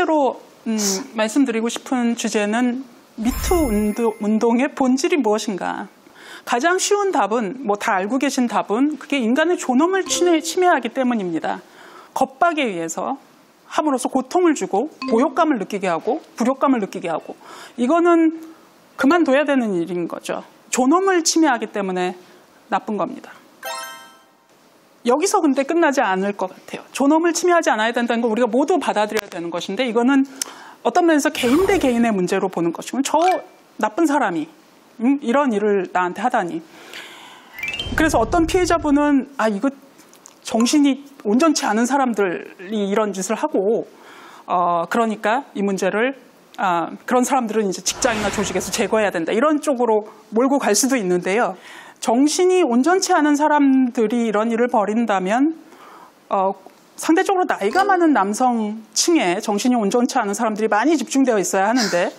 번째로 말씀드리고 싶은 주제는 미투 운동의 본질이 무엇인가. 가장 쉬운 답은 뭐 다 알고 계신 답은 그게 인간의 존엄을 침해하기 때문입니다. 겁박에 의해서 함으로써 고통을 주고 모욕감을 느끼게 하고 불효감을 느끼게 하고 이거는 그만둬야 되는 일인 거죠. 존엄을 침해하기 때문에 나쁜 겁니다. 여기서 근데 끝나지 않을 것 같아요. 존엄을 침해하지 않아야 된다는 걸 우리가 모두 받아들여야 되는 것인데 이거는 어떤 면에서 개인 대 개인의 문제로 보는 것이고 저 나쁜 사람이 이런 일을 나한테 하다니. 그래서 어떤 피해자분은 이거 정신이 온전치 않은 사람들이 이런 짓을 하고 그러니까 이 문제를 그런 사람들은 이제 직장이나 조직에서 제거해야 된다. 이런 쪽으로 몰고 갈 수도 있는데요. 정신이 온전치 않은 사람들이 이런 일을 벌인다면 상대적으로 나이가 많은 남성층에 정신이 온전치 않은 사람들이 많이 집중되어 있어야 하는데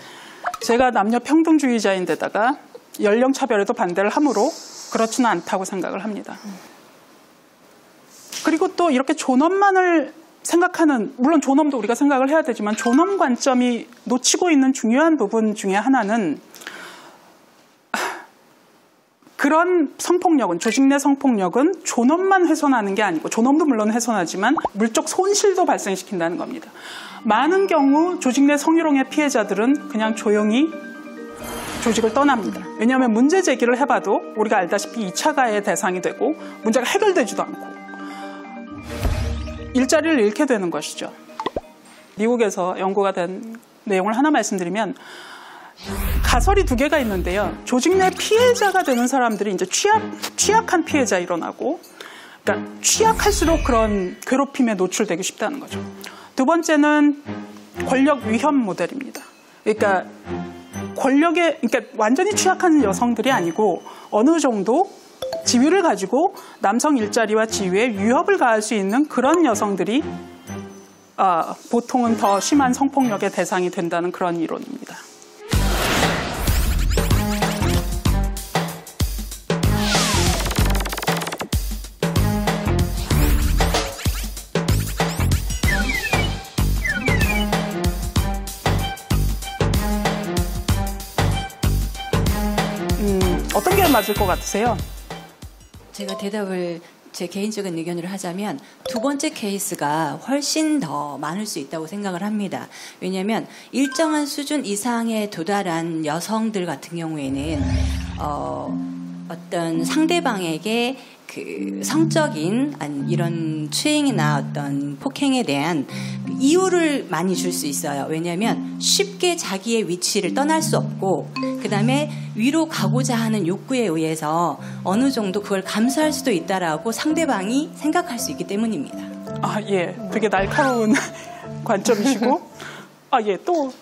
제가 남녀 평등주의자인데다가 연령 차별에도 반대를 하므로 그렇지는 않다고 생각을 합니다. 그리고 또 이렇게 존엄만을 생각하는, 물론 존엄도 우리가 생각을 해야 되지만 존엄 관점이 놓치고 있는 중요한 부분 중에 하나는 그런 성폭력은, 조직 내 성폭력은 존엄만 훼손하는 게 아니고 존엄도 물론 훼손하지만 물적 손실도 발생시킨다는 겁니다. 많은 경우 조직 내 성희롱의 피해자들은 그냥 조용히 조직을 떠납니다. 왜냐하면 문제 제기를 해봐도 우리가 알다시피 2차 가해의 대상이 되고 문제가 해결되지도 않고 일자리를 잃게 되는 것이죠. 미국에서 연구가 된 내용을 하나 말씀드리면 가설이 2개가 있는데요. 조직 내 피해자가 되는 사람들이 이제 취약한 피해자 일어나고, 그러니까 취약할수록 그런 괴롭힘에 노출되기 쉽다는 거죠. 두 번째는 권력 위협 모델입니다. 그러니까 그러니까 완전히 취약한 여성들이 아니고 어느 정도 지위를 가지고 남성 일자리와 지위에 위협을 가할 수 있는 그런 여성들이 보통은 더 심한 성폭력의 대상이 된다는 그런 이론입니다. 어떤 게 맞을 것 같으세요? 제가 대답을 제 개인적인 의견으로 하자면 두 번째 케이스가 훨씬 더 많을 수 있다고 생각을 합니다. 왜냐하면 일정한 수준 이상에 도달한 여성들 같은 경우에는 어떤 상대방에게 그 성적인 이런 추행이나 어떤 폭행에 대한 이유를 많이 줄 수 있어요. 왜냐하면 쉽게 자기의 위치를 떠날 수 없고 그 다음에 위로 가고자 하는 욕구에 의해서 어느 정도 그걸 감수할 수도 있다라고 상대방이 생각할 수 있기 때문입니다. 예. 되게 날카로운 관점이시고 예. 또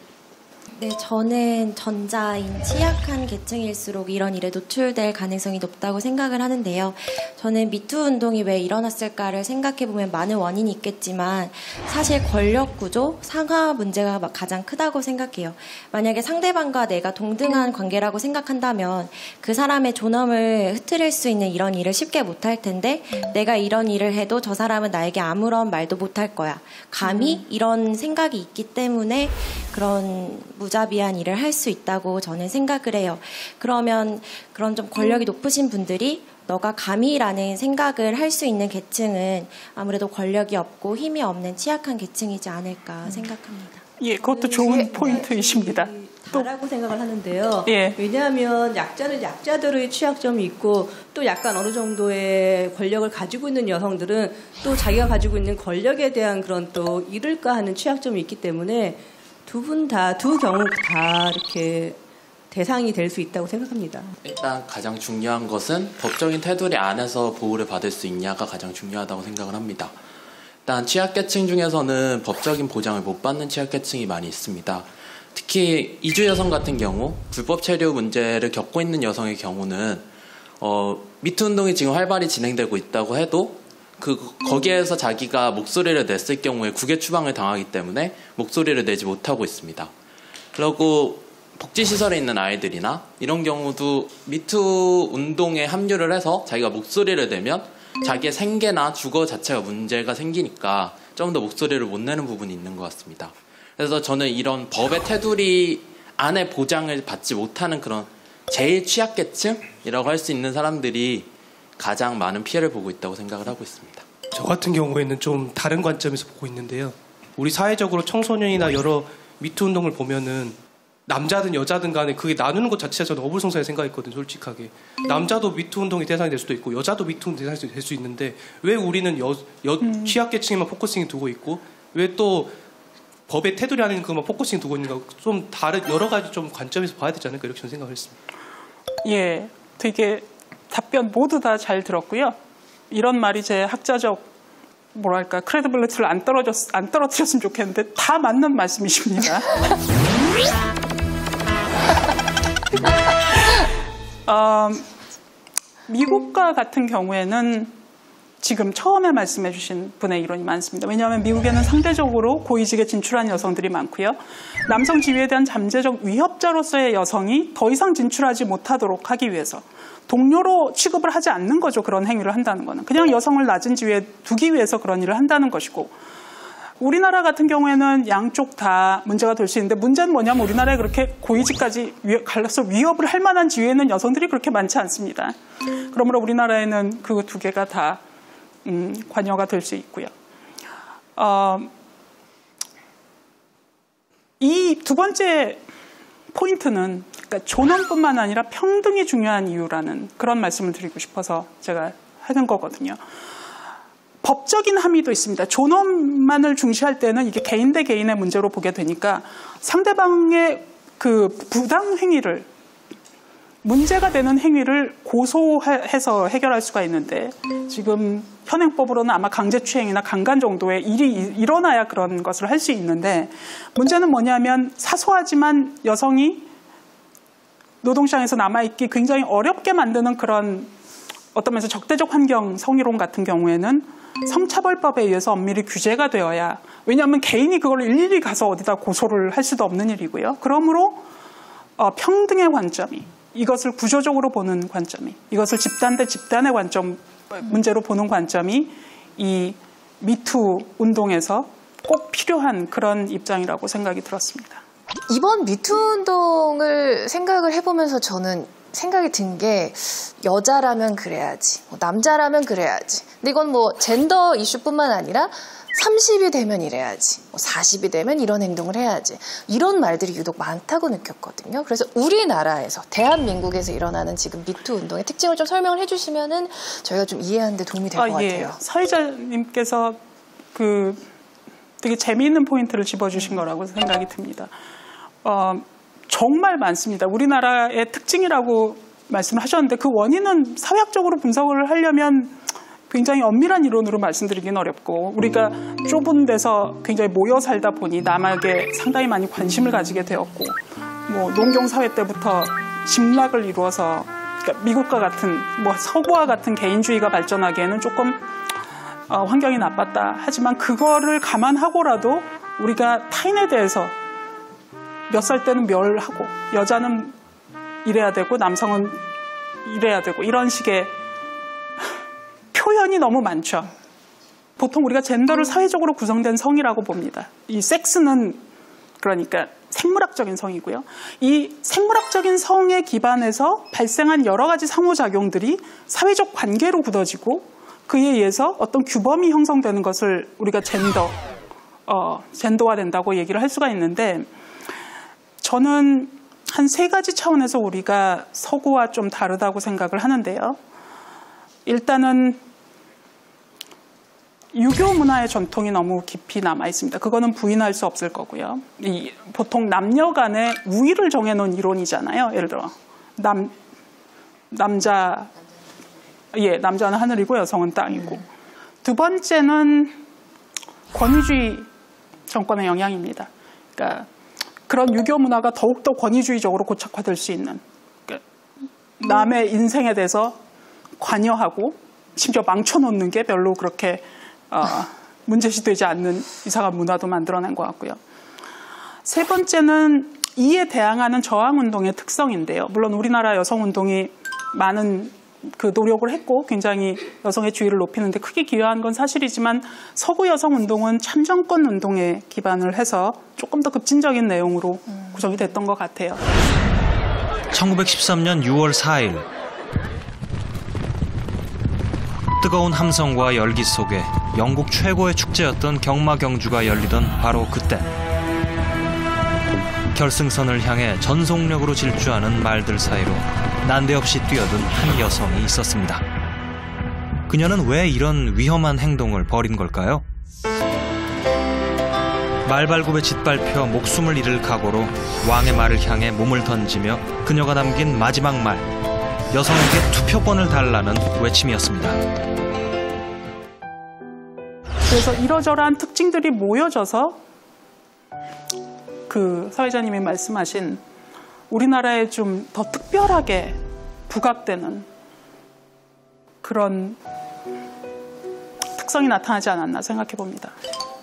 네, 저는 전자인 취약한 계층일수록 이런 일에 노출될 가능성이 높다고 생각을 하는데요. 저는 미투 운동이 왜 일어났을까를 생각해보면 많은 원인이 있겠지만 사실 권력 구조, 상하 문제가 가장 크다고 생각해요. 만약에 상대방과 내가 동등한 관계라고 생각한다면 그 사람의 존엄을 흐트릴 수 있는 이런 일을 쉽게 못할 텐데 내가 이런 일을 해도 저 사람은 나에게 아무런 말도 못할 거야. 감히 이런 생각이 있기 때문에 그런 무자비한 일을 할 수 있다고 저는 생각을 해요. 그러면 그런 좀 권력이 높으신 분들이 너가 감히라는 생각을 할 수 있는 계층은 아무래도 권력이 없고 힘이 없는 취약한 계층이지 않을까 생각합니다. 예, 그것도 좋은 포인트이십니다. 다라고 생각을 하는데요. 예. 왜냐하면 약자는 약자들의 취약점이 있고 또 약간 어느 정도의 권력을 가지고 있는 여성들은 또 자기가 가지고 있는 권력에 대한 그런 또 잃을까 하는 취약점이 있기 때문에 두 경우 다 이렇게 대상이 될 수 있다고 생각합니다. 일단 가장 중요한 것은 법적인 테두리 안에서 보호를 받을 수 있냐가 가장 중요하다고 생각을 합니다. 일단 취약계층 중에서는 법적인 보장을 못 받는 취약계층이 많이 있습니다. 특히 이주 여성 같은 경우 불법 체류 문제를 겪고 있는 여성의 경우는 미투 운동이 지금 활발히 진행되고 있다고 해도 거기에서 자기가 목소리를 냈을 경우에 국외 추방을 당하기 때문에 목소리를 내지 못하고 있습니다. 그리고 복지시설에 있는 아이들이나 이런 경우도 미투 운동에 합류를 해서 자기가 목소리를 내면 자기의 생계나 주거 자체가 문제가 생기니까 좀 더 목소리를 못 내는 부분이 있는 것 같습니다. 그래서 저는 이런 법의 테두리 안에 보장을 받지 못하는 그런 제일 취약계층이라고 할 수 있는 사람들이 가장 많은 피해를 보고 있다고 생각을 하고 있습니다. 저 같은 경우에는 좀 다른 관점에서 보고 있는데요. 우리 사회적으로 청소년이나 여러 미투 운동을 보면은 남자든 여자든 간에 그게 나누는 것 자체가 저는 어불성설하게 생각했거든요. 솔직하게. 남자도 미투 운동의 대상이 될 수도 있고 여자도 미투 운동의 대상이 될 수 있는데 왜 우리는 취약계층에만 포커싱이 두고 있고 왜 또 법의 테두리 안에 있는 것만 포커싱 두고 있는가, 좀 다른 여러 가지 좀 관점에서 봐야 되지 않을까 이렇게 저는 생각을 했습니다. 예, 되게 답변 모두 다 잘 들었고요. 이런 말이 제 학자적 뭐랄까 크레디빌리티를 안 떨어뜨렸으면 좋겠는데 다 맞는 말씀이십니다. 미국과 같은 경우에는 지금 처음에 말씀해 주신 분의 이론이 많습니다. 왜냐하면 미국에는 상대적으로 고위직에 진출한 여성들이 많고요. 남성 지위에 대한 잠재적 위협자로서의 여성이 더 이상 진출하지 못하도록 하기 위해서 동료로 취급을 하지 않는 거죠. 그런 행위를 한다는 거는. 그냥 여성을 낮은 지위에 두기 위해서 그런 일을 한다는 것이고, 우리나라 같은 경우에는 양쪽 다 문제가 될 수 있는데, 문제는 뭐냐면 우리나라에 그렇게 고위직까지 갈라서 위협을 할 만한 지위에 있는 여성들이 그렇게 많지 않습니다. 그러므로 우리나라에는 그 두 개가 다 관여가 될 수 있고요. 이 두 번째 포인트는 그러니까 존엄뿐만 아니라 평등이 중요한 이유라는 그런 말씀을 드리고 싶어서 제가 하는 거거든요. 법적인 함의도 있습니다. 존엄만을 중시할 때는 이게 개인 대 개인의 문제로 보게 되니까 상대방의 그 부당 행위를, 문제가 되는 행위를 고소해서 해결할 수가 있는데, 지금 현행법으로는 아마 강제추행이나 강간 정도의 일이 일어나야 그런 것을 할 수 있는데, 문제는 뭐냐면 사소하지만 여성이 노동시장에서 남아있기 굉장히 어렵게 만드는 그런 어떤 면에서 적대적 환경 성희롱 같은 경우에는 성차별법에 의해서 엄밀히 규제가 되어야, 왜냐하면 개인이 그걸 일일이 가서 어디다 고소를 할 수도 없는 일이고요. 그러므로 평등의 관점이, 이것을 구조적으로 보는 관점이, 이것을 집단 대 집단의 관점, 문제로 보는 관점이 이 미투 운동에서 꼭 필요한 그런 입장이라고 생각이 들었습니다. 이번 미투 운동을 생각을 해보면서 저는 생각이 든 게, 여자라면 그래야지, 남자라면 그래야지. 근데 이건 뭐 젠더 이슈뿐만 아니라 30이 되면 이래야지, 40이 되면 이런 행동을 해야지, 이런 말들이 유독 많다고 느꼈거든요. 그래서 우리나라에서, 대한민국에서 일어나는 지금 미투 운동의 특징을 좀 설명을 해주시면은 저희가 좀 이해하는 데 도움이 될 것 같아요. 사회자님께서 되게 재미있는 포인트를 짚어주신 거라고 생각이 듭니다. 정말 많습니다. 우리나라의 특징이라고 말씀을 하셨는데, 그 원인은 사회학적으로 분석을 하려면 굉장히 엄밀한 이론으로 말씀드리기는 어렵고, 우리가 좁은 데서 굉장히 모여 살다 보니 남에게 상당히 많이 관심을 가지게 되었고, 뭐 농경사회 때부터 집락을 이루어서, 그러니까 미국과 같은, 뭐 서구와 같은 개인주의가 발전하기에는 조금 환경이 나빴다. 하지만 그거를 감안하고라도 우리가 타인에 대해서 몇 살 때는 멸하고, 여자는 이래야 되고 남성은 이래야 되고, 이런 식의 표현이 너무 많죠. 보통 우리가 젠더를 사회적으로 구성된 성이라고 봅니다. 이 섹스는 그러니까 생물학적인 성이고요. 이 생물학적인 성에 기반해서 발생한 여러 가지 상호작용들이 사회적 관계로 굳어지고, 그에 의해서 어떤 규범이 형성되는 것을 우리가 젠더화 된다고 얘기를 할 수가 있는데, 저는 한 3가지 차원에서 우리가 서구와 좀 다르다고 생각을 하는데요. 일단은 유교 문화의 전통이 너무 깊이 남아 있습니다. 그거는 부인할 수 없을 거고요. 보통 남녀 간의 우위를 정해놓은 이론이잖아요. 예를 들어 남자는 하늘이고 여성은 땅이고. 두 번째는 권위주의 정권의 영향입니다. 그러니까 그런 유교 문화가 더욱더 권위주의적으로 고착화될 수 있는, 그러니까 남의 인생에 대해서 관여하고 심지어 망쳐놓는 게 별로 그렇게 문제시되지 않는 이상한 문화도 만들어낸 것 같고요. 세 번째는 이에 대항하는 저항운동의 특성인데요. 물론 우리나라 여성운동이 많은 그 노력을 했고 굉장히 여성의 지위를 높이는 데 크게 기여한 건 사실이지만 서구 여성 운동은 참정권 운동에 기반을 해서 조금 더 급진적인 내용으로 구성이 됐던 것 같아요. 1913년 6월 4일 뜨거운 함성과 열기 속에 영국 최고의 축제였던 경마 경주가 열리던 바로 그때 결승선을 향해 전속력으로 질주하는 말들 사이로 난데없이 뛰어든 한 여성이 있었습니다. 그녀는 왜 이런 위험한 행동을 벌인 걸까요? 말발굽에 짓밟혀 목숨을 잃을 각오로 왕의 말을 향해 몸을 던지며 그녀가 남긴 마지막 말, 여성에게 투표권을 달라는 외침이었습니다. 그래서 이러저러한 특징들이 모여져서 그 사회자님이 말씀하신 우리나라에 좀 더 특별하게 부각되는 그런 특성이 나타나지 않았나 생각해 봅니다.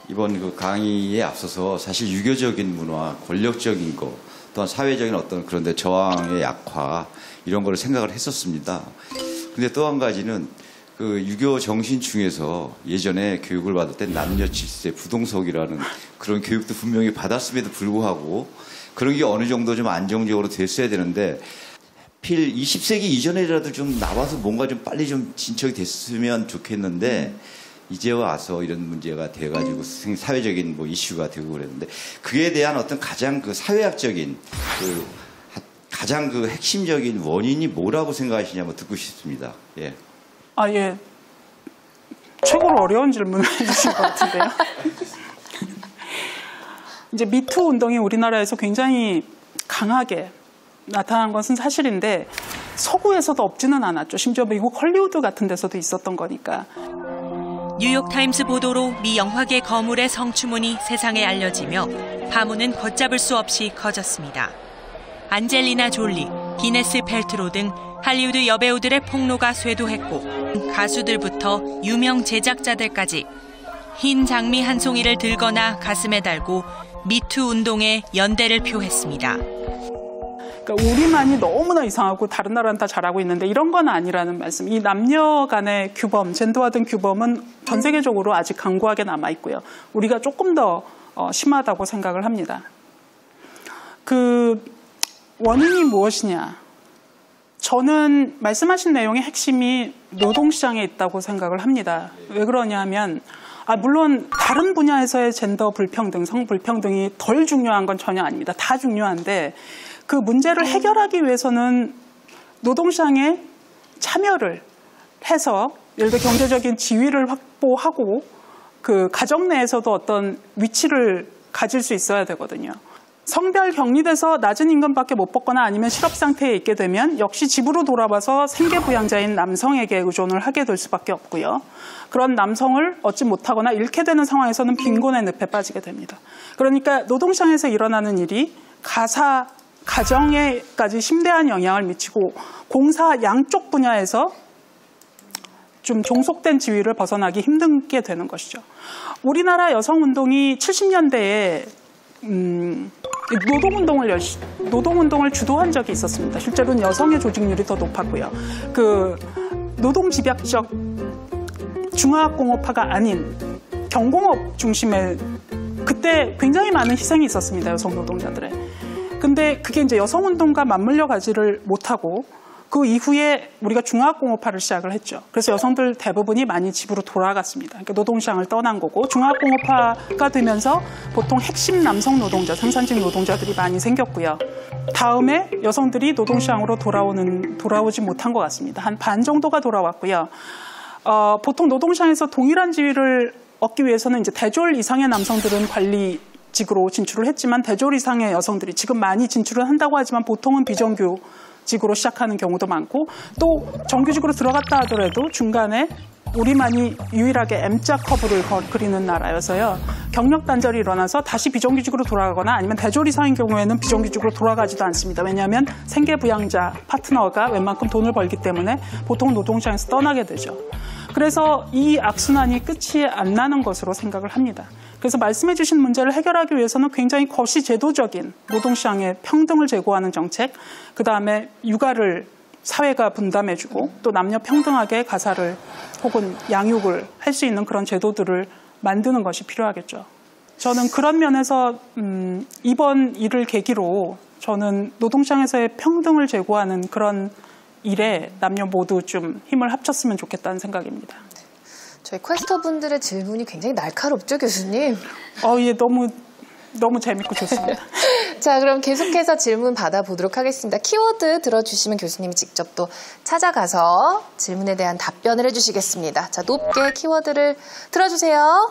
이번 그 강의에 앞서서 사실 유교적인 문화, 권력적인 거, 또한 사회적인 어떤 그런데 저항의 약화 이런 거를 생각을 했었습니다. 근데 또 한 가지는 그 유교 정신 중에서 예전에 교육을 받을 때 남녀 질서 부동석이라는 그런 교육도 분명히 받았음에도 불구하고 그런 게 어느 정도 좀 안정적으로 됐어야 되는데 필 20세기 이전에라도 좀 나와서 뭔가 좀 빨리 좀 진척이 됐으면 좋겠는데 이제 와서 이런 문제가 돼가지고 사회적인 뭐 이슈가 되고 그랬는데 그에 대한 어떤 가장 그 사회학적인 그 가장 그 핵심적인 원인이 뭐라고 생각하시냐 뭐 듣고 싶습니다. 예. 예. 최고로 어려운 질문을 해주신 것 같은데요. 이제 미투 운동이 우리나라에서 굉장히 강하게 나타난 것은 사실인데 서구에서도 없지는 않았죠. 심지어 미국 헐리우드 같은 데서도 있었던 거니까. 뉴욕타임스 보도로 미 영화계 거물의 성추문이 세상에 알려지며 파문은 걷잡을 수 없이 커졌습니다. 안젤리나 졸리, 기네스 펠트로 등 할리우드 여배우들의 폭로가 쇄도했고 가수들부터 유명 제작자들까지 흰 장미 한 송이를 들거나 가슴에 달고 미투 운동에 연대를 표했습니다. 그러니까 우리만이 너무나 이상하고 다른 나라는 다 잘하고 있는데 이런 건 아니라는 말씀. 이 남녀 간의 규범, 젠더화된 규범은 전 세계적으로 아직 강고하게 남아있고요. 우리가 조금 더 심하다고 생각을 합니다. 그 원인이 무엇이냐. 저는 말씀하신 내용의 핵심이 노동시장에 있다고 생각을 합니다. 왜 그러냐 하면 물론 다른 분야에서의 젠더 불평등, 성불평등이 덜 중요한 건 전혀 아닙니다. 다 중요한데 그 문제를 해결하기 위해서는 노동시장에 참여를 해서 예를 들어 경제적인 지위를 확보하고 그 가정 내에서도 어떤 위치를 가질 수 있어야 되거든요. 성별 격리돼서 낮은 임금밖에 못 받거나 아니면 실업 상태에 있게 되면 역시 집으로 돌아와서 생계부양자인 남성에게 의존을 하게 될 수밖에 없고요. 그런 남성을 얻지 못하거나 잃게 되는 상황에서는 빈곤의 늪에 빠지게 됩니다. 그러니까 노동시장에서 일어나는 일이 가정에까지 심대한 영향을 미치고 공사 양쪽 분야에서 좀 종속된 지위를 벗어나기 힘들게 되는 것이죠. 우리나라 여성운동이 70년대에 노동운동을 주도한 적이 있었습니다. 실제로는 여성의 조직률이 더 높았고요. 그 노동집약적 중화학공업화가 아닌 경공업 중심의 그때 굉장히 많은 희생이 있었습니다. 여성 노동자들의. 근데 그게 이제 여성운동과 맞물려 가지를 못하고 그 이후에 우리가 중화학공업화를 시작을 했죠. 그래서 여성들 대부분이 많이 집으로 돌아갔습니다. 그러니까 노동시장을 떠난 거고 중화학공업화가 되면서 보통 핵심 남성 노동자, 생산직 노동자들이 많이 생겼고요. 다음에 여성들이 노동시장으로 돌아오지 못한 것 같습니다. 한 반 정도가 돌아왔고요. 보통 노동시장에서 동일한 지위를 얻기 위해서는 이제 대졸 이상의 남성들은 관리직으로 진출을 했지만 대졸 이상의 여성들이 지금 많이 진출을 한다고 하지만 보통은 비정규직으로 시작하는 경우도 많고 또 정규직으로 들어갔다 하더라도 중간에 우리만이 유일하게 M자 커브를 그리는 나라여서요. 경력 단절이 일어나서 다시 비정규직으로 돌아가거나 아니면 대졸 이상인 경우에는 비정규직으로 돌아가지도 않습니다. 왜냐하면 생계부양자 파트너가 웬만큼 돈을 벌기 때문에 보통 노동시장에서 떠나게 되죠. 그래서 이 악순환이 끝이 안 나는 것으로 생각을 합니다. 그래서 말씀해 주신 문제를 해결하기 위해서는 굉장히 거시제도적인 노동시장의 평등을 제고하는 정책, 그다음에 육아를 사회가 분담해주고 또 남녀 평등하게 가사를 혹은 양육을 할 수 있는 그런 제도들을 만드는 것이 필요하겠죠. 저는 그런 면에서 이번 일을 계기로 저는 노동시장에서의 평등을 제고하는 그런 일에 남녀 모두 좀 힘을 합쳤으면 좋겠다는 생각입니다. 저희 퀘스터 분들의 질문이 굉장히 날카롭죠, 교수님? 예, 너무 재밌고 좋습니다. 자, 그럼 계속해서 질문 받아보도록 하겠습니다. 키워드 들어주시면 교수님이 직접 또 찾아가서 질문에 대한 답변을 해주시겠습니다. 자, 높게 키워드를 들어주세요.